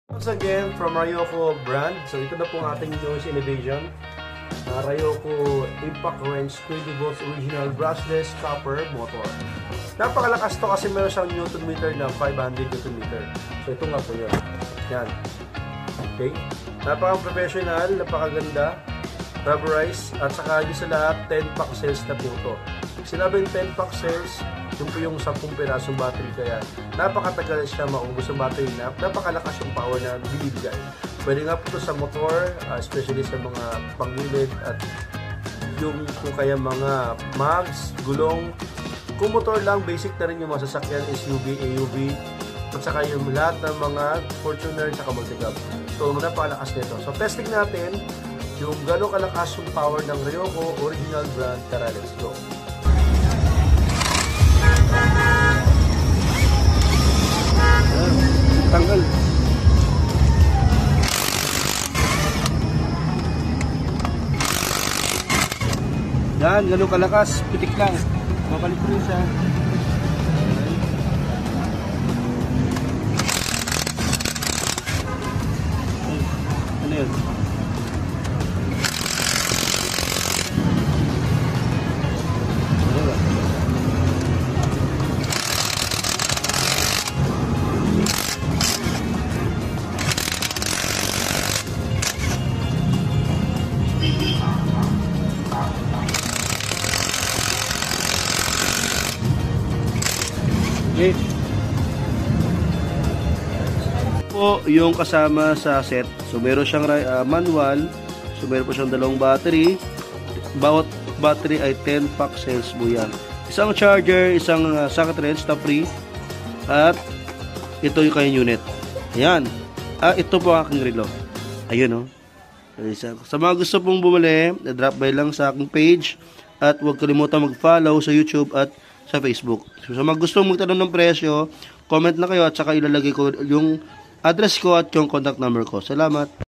Once again, from Ryoko brand. So ito na po ang ating newest innovation. Ryoko Impact Range 20 volts original brushless copper motor. Napakalakas to kasi meron siyang Newton meter na 500 Newton meter. So ito nga po yun. Yan. Okay. Napaka-professional, napakaganda, rubberized, at saka yun sa lahat 10-pack cells na po ito. Sinabing 10-pack cells, yun po yung 10 pirasong battery, kaya napakatagal siya maubos ang battery na napakalakas yung power na binibigay. Pwede nga po ito sa motor, especially sa mga panggilid at yung kung kaya mga mags, gulong. Kung motor lang, basic na rin yung mga sasakyan, SUV, AUV, at saka yung lahat ng mga Fortuner at multicab. So napakalakas nito. So testing natin yung gano'ng kalakas yung power ng Ryoko original brand. Tara, let's go! Tanggal. Yan, ganun kalakas, pitik lang. Mabalik rin siya. Ano yun? Okay. Po yung kasama sa set. So meron siyang manual. So meron po siyang dalawang battery. Bawat battery ay 10-pack cells po yan. Isang charger, isang socket wrench na free. At ito yung kanyang unit. Ayan. Ito po ang aking relo. Ayun, oh. Sa mga gusto pong bumili, drop by lang sa aking page. At huwag kalimutan mag-follow sa YouTube at sa Facebook. So, sa mga gustong magtanong ng presyo, comment na kayo at saka ilalagay ko yung address ko at yung contact number ko. Salamat!